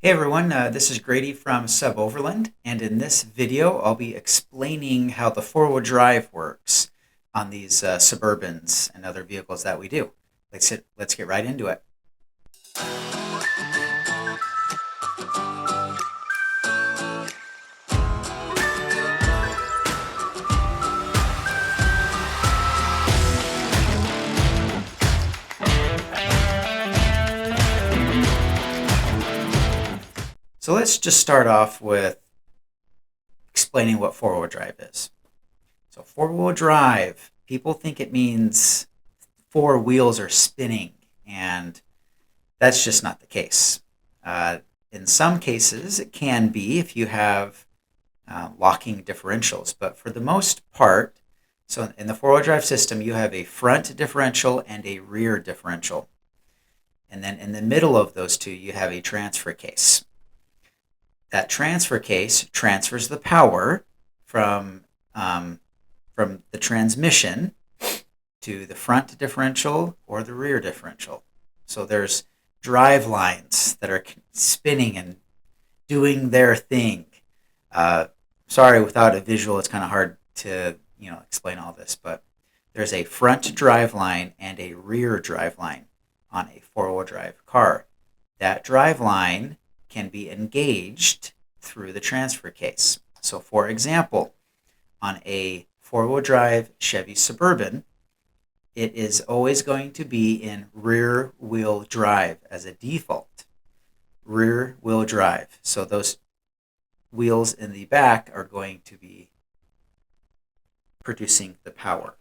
Hey everyone, this is Grady from SUBOVERLAND, and in this video I'll be explaining how the four-wheel drive works on these Suburbans and other vehicles that we do. Let's get right into it. So let's just start off with explaining what four-wheel drive is. So four-wheel drive, people think it means four wheels are spinning, and that's just not the case. In some cases, it can be if you have locking differentials, but for the most part, so in the four-wheel drive system, you have a front differential and a rear differential. And then in the middle of those two, you have a transfer case. That transfer case transfers the power from, from the transmission to the front differential or the rear differential. So there's drive lines that are spinning and doing their thing. Sorry, without a visual, it's kind of hard to explain all this, but there's a front drive line and a rear drive line on a four-wheel drive car. That drive line can be engaged through the transfer case. So for example, on a four-wheel drive Chevy Suburban, it is always going to be in rear wheel drive as a default. Rear wheel drive. So those wheels in the back are going to be producing the power.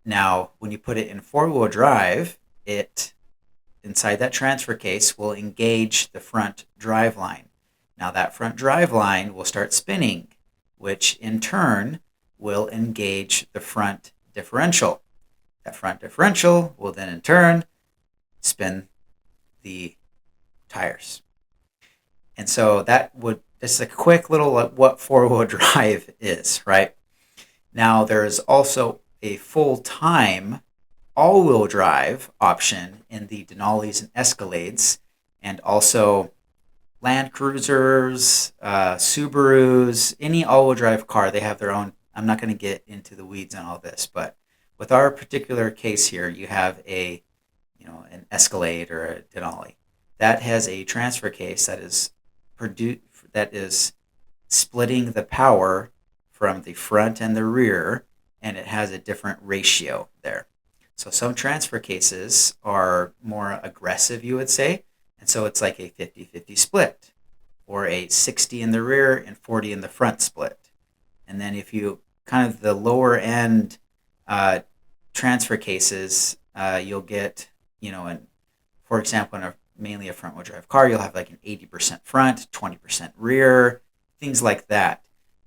Now, when you put it in four-wheel drive, it inside that transfer case will engage the front drive line. Now that front drive line will start spinning, which in turn will engage the front differential. That front differential will then in turn spin the tires. And so this is a quick little what four-wheel drive is, right? Now there's also a full-time all-wheel drive option in the Denali's and Escalades, and also Land Cruisers, Subarus, any all-wheel drive car, they have their own. I'm not going to get into the weeds on all this, but with our particular case here, you have an Escalade or a Denali that has a transfer case that is splitting the power from the front and the rear, and it has a different ratio there. So some transfer cases are more aggressive, you would say, and so it's like a 50-50 split, or a 60 in the rear and 40 in the front split. And then if you kind of the lower end transfer cases, you'll get, for example, in mainly a front wheel drive car, you'll have like an 80% front, 20% rear, things like that.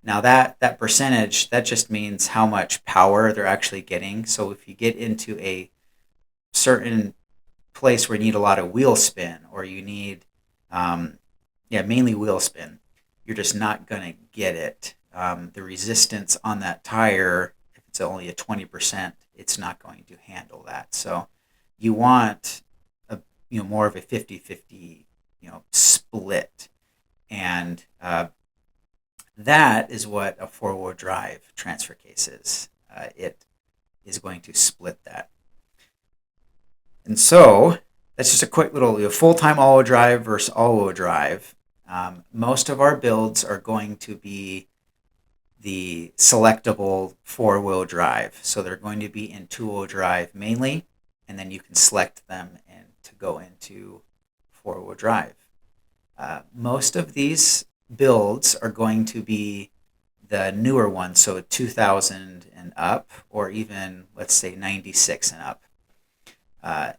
Now that percentage, that just means how much power they're actually getting. So if you get into a certain place where you need a lot of wheel spin, or you need, mainly wheel spin, you're just not going to get it. The resistance on that tire, if it's only a 20%, it's not going to handle that. So you want more of a 50-50 split, and that is what a four-wheel drive transfer case is. It is going to split that. And so that's just a quick little full-time all-wheel drive versus all-wheel drive. Most of our builds are going to be the selectable four-wheel drive. So they're going to be in two-wheel drive mainly, and then you can select them and to go into four-wheel drive. Most of these builds are going to be the newer ones, so 2000 and up, or even let's say 96 and up.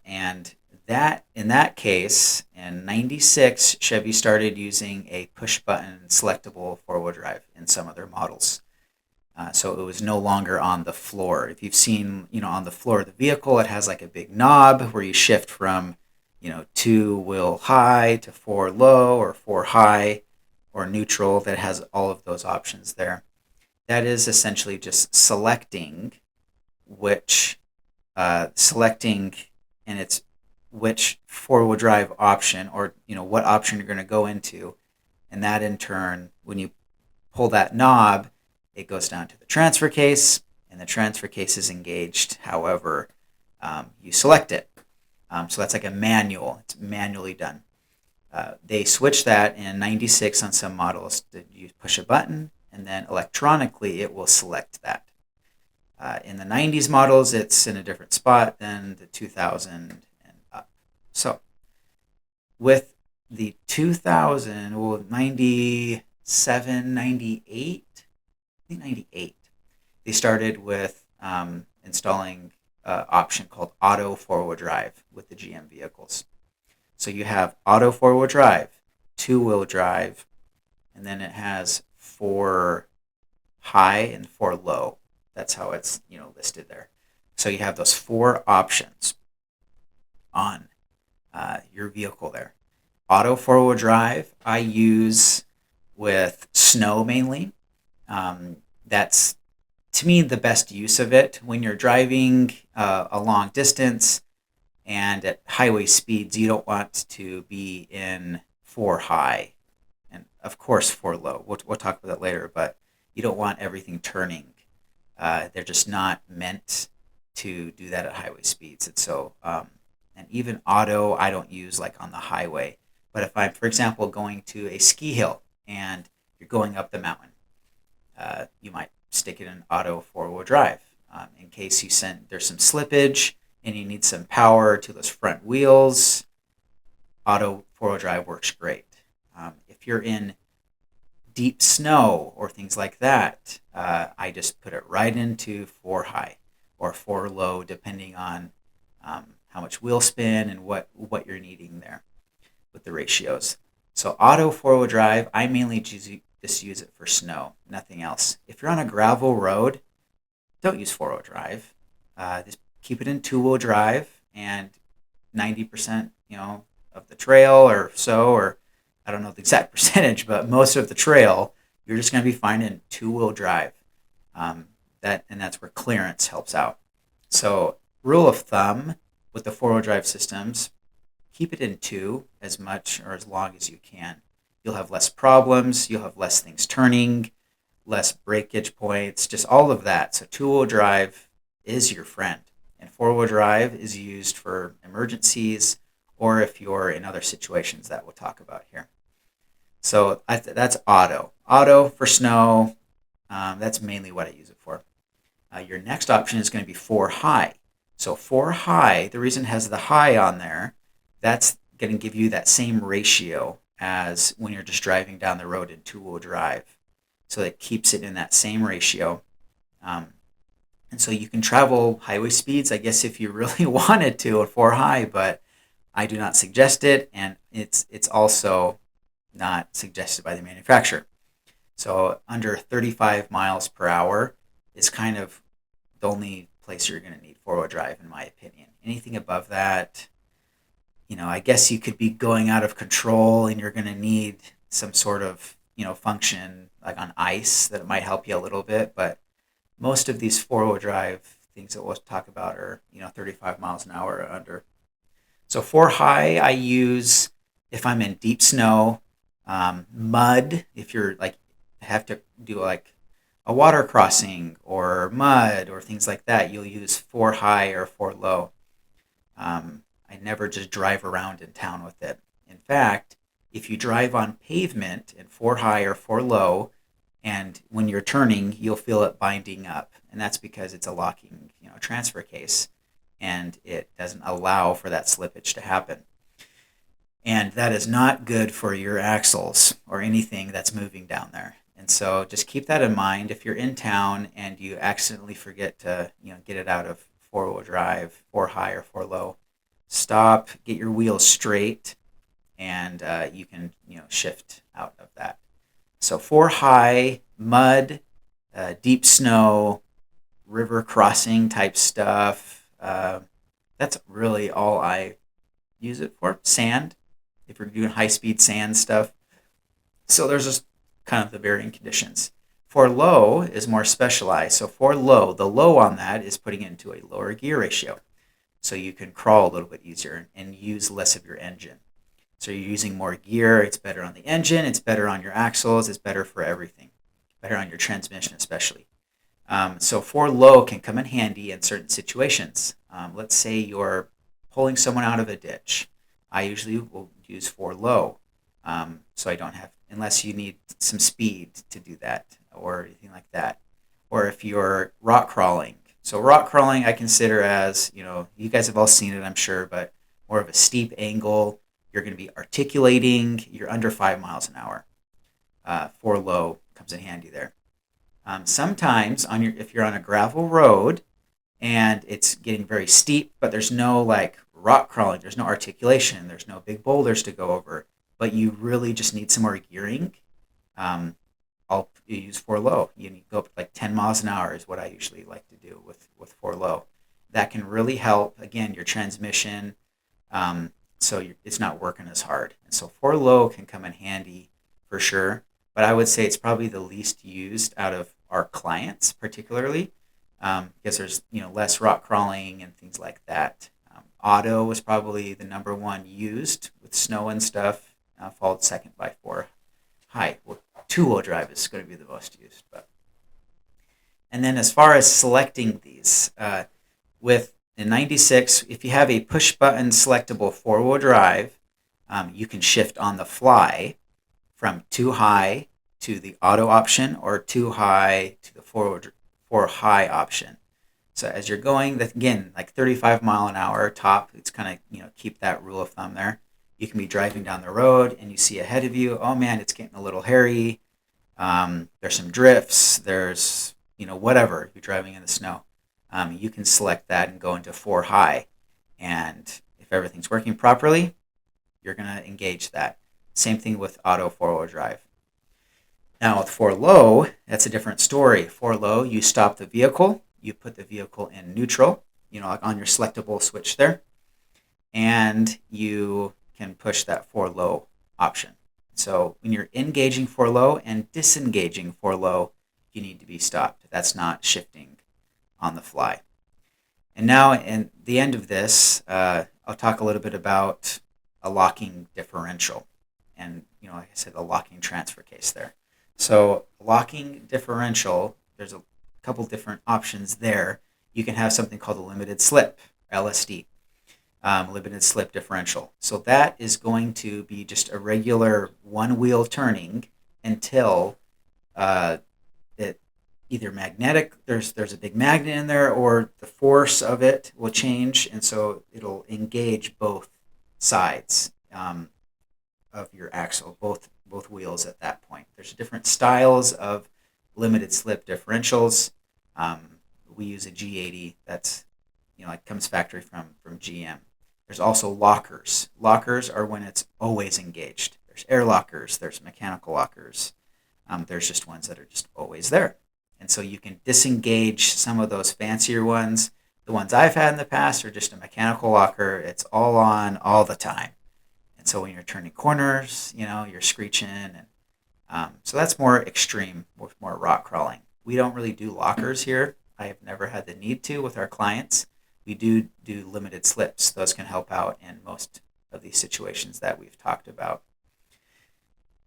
And that in that case, in 96, Chevy started using a push-button selectable four-wheel drive in some of their models. So it was no longer on the floor. If you've seen, on the floor of the vehicle, it has like a big knob where you shift from, two wheel high to four low, or four high, or neutral. That has all of those options there. That is essentially just selecting, and it's which four-wheel drive option, or what option you're going to go into, and that in turn, when you pull that knob, it goes down to the transfer case, and the transfer case is engaged however you select it. So that's like a manual. It's manually done. They switched that in 96 on some models. You push a button, and then electronically it will select that. In the 90s models, it's in a different spot than the 2000 and up. So with the 2000, 97, 98, I think 98, they started with installing an option called auto four-wheel drive with the GM vehicles. So you have auto four-wheel drive, two-wheel drive, and then it has 4 high and 4 low. That's how it's listed there. So you have those 4 options on your vehicle there. Auto four-wheel drive I use with snow mainly. That's, to me, the best use of it when you're driving a long distance and at highway speeds. You don't want to be in 4 high and of course 4 low. We'll talk about that later, but you don't want everything turning. They're just not meant to do that at highway speeds. And so, and even auto, I don't use like on the highway. But if I'm, for example, going to a ski hill and you're going up the mountain, you might stick it in auto four-wheel drive in case there's some slippage and you need some power to those front wheels. Auto four-wheel drive works great. If you're in deep snow or things like that, I just put it right into 4 high or 4 low, depending on how much wheel spin and what you're needing there with the ratios. So auto four-wheel drive, I mainly just use it for snow, nothing else. If you're on a gravel road, don't use four-wheel drive. Just keep it in two-wheel drive, and 90% of the trail or so, or I don't know the exact percentage, but most of the trail, you're just going to be fine in two-wheel drive. That's where clearance helps out. So rule of thumb with the four-wheel drive systems, keep it in 2 as much or as long as you can. You'll have less problems. You'll have less things turning, less breakage points, just all of that. So two-wheel drive is your friend, and four-wheel drive is used for emergencies or if you're in other situations that we'll talk about here. So that's auto. Auto for snow, that's mainly what I use it for. Your next option is going to be 4 high. So 4 high, the reason it has the high on there, that's going to give you that same ratio as when you're just driving down the road in two-wheel drive. So it keeps it in that same ratio. And so you can travel highway speeds, I guess, if you really wanted to at 4 high, but I do not suggest it, and it's also not suggested by the manufacturer. So under 35 miles per hour is kind of the only place you're going to need four-wheel drive, in my opinion. Anything above that, I guess you could be going out of control and you're going to need some sort of, function like on ice that it might help you a little bit. But most of these four-wheel drive things that we'll talk about are, 35 miles an hour or under. So 4 high I use if I'm in deep snow, mud, if you're like have to do like a water crossing or mud or things like that, you'll use 4 high or 4 low. I never just drive around in town with it. In fact, if you drive on pavement in 4 high or 4 low, and when you're turning, you'll feel it binding up, and that's because it's a locking, transfer case, and it doesn't allow for that slippage to happen. And that is not good for your axles or anything that's moving down there. And so just keep that in mind. If you're in town and you accidentally forget to, get it out of four-wheel drive, 4 high or 4 low, stop, get your wheels straight, and you can, shift out of that. So 4 high, mud, deep snow, river crossing type stuff. That's really all I use it for. Sand, if you're doing high-speed sand stuff. So there's just kind of the varying conditions. 4 low is more specialized. So 4 low, the low on that is putting it into a lower gear ratio. so you can crawl a little bit easier and use less of your engine. So you're using more gear, it's better on the engine, it's better on your axles, it's better for everything, better on your transmission especially. So 4 low can come in handy in certain situations. Let's say you're pulling someone out of a ditch. I usually will use 4 low, so I don't have, unless you need some speed to do that or anything like that. Or if you're rock crawling. So rock crawling I consider as, you guys have all seen it, I'm sure, but more of a steep angle. You're going to be articulating. You're under 5 miles an hour. 4 low comes in handy there. Sometimes if you're on a gravel road and it's getting very steep, but there's no like rock crawling, there's no articulation, there's no big boulders to go over, but you really just need some more gearing, I'll use 4 low. You need to go up like 10 miles an hour is what I usually like to do with 4 low. That can really help, again, your transmission, so it's not working as hard. And so 4 low can come in handy for sure, but I would say it's probably the least used out of our clients particularly, because there's less rock crawling and things like that. Auto was probably the number 1 used with snow and stuff, followed second by 4 high. Well, 2-wheel drive is going to be the most used. And then as far as selecting these, with the 96, if you have a push-button selectable 4-wheel drive, you can shift on the fly from 2 high to the auto option or 2 high to the 4 high option. So as you're going, again, like 35 mile an hour top, it's kind of, keep that rule of thumb there. You can be driving down the road and you see ahead of you, oh man, it's getting a little hairy. There's some drifts. There's, whatever. You're driving in the snow. You can select that and go into 4 high. And if everything's working properly, you're going to engage that. Same thing with auto 4-wheel drive. Now with 4 low, that's a different story. 4 low, you stop the vehicle. You put the vehicle in neutral, like on your selectable switch there. And you can push that 4 low option. So when you're engaging 4 low and disengaging 4 low, you need to be stopped. That's not shifting on the fly. And now in the end of this, I'll talk a little bit about a locking differential. And, like I said, a locking transfer case there. So locking differential, there's a couple different options there. You can have something called a limited slip, LSD. Limited slip differential. So that is going to be just a regular 1-wheel turning until it either magnetic, there's a big magnet in there, or the force of it will change, and so it'll engage both sides of your axle, both wheels at that point. There's different styles of limited slip differentials. We use a G80 that's it comes factory from GM. There's also lockers. Lockers are when it's always engaged. There's air lockers. There's mechanical lockers. There's just ones that are just always there. And so you can disengage some of those fancier ones. The ones I've had in the past are just a mechanical locker. It's all on all the time. And so when you're turning corners, you're screeching. And so that's more extreme with more rock crawling. We don't really do lockers here. I have never had the need to with our clients. We do limited slips. Those can help out in most of these situations that we've talked about.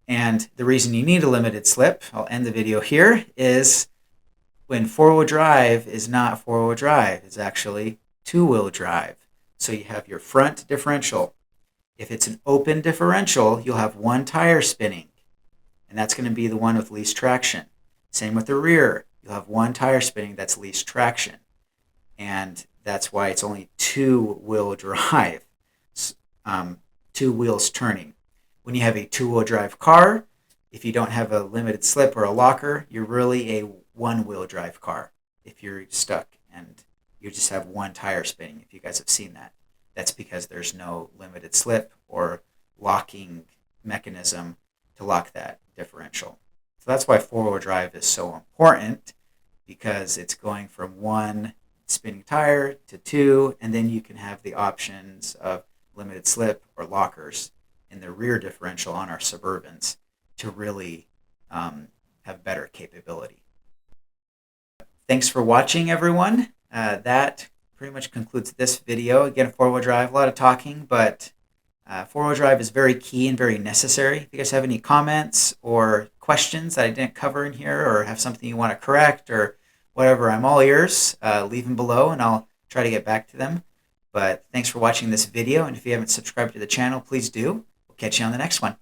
And the reason you need a limited slip, I'll end the video here, is when 4-wheel drive is not 4-wheel drive. It's actually 2-wheel drive. So you have your front differential. If it's an open differential, you'll have 1 tire spinning, and that's going to be the one with least traction. Same with the rear. You'll have 1 tire spinning that's least traction. And that's why it's only 2-wheel drive, 2 wheels turning. When you have a 2-wheel drive car, if you don't have a limited slip or a locker, you're really a 1-wheel drive car if you're stuck and you just have 1 tire spinning. If you guys have seen that, that's because there's no limited slip or locking mechanism to lock that differential. So that's why 4-wheel drive is so important, because it's going from 1 spinning tire to 2, and then you can have the options of limited slip or lockers in the rear differential on our Suburbans to really have better capability. Thanks for watching, everyone. That pretty much concludes this video. Again, four-wheel drive, a lot of talking, but four-wheel drive is very key and very necessary. If you guys have any comments or questions that I didn't cover in here, or have something you want to correct or whatever, I'm all ears. Leave them below and I'll try to get back to them. But thanks for watching this video, and if you haven't subscribed to the channel, please do. We'll catch you on the next one.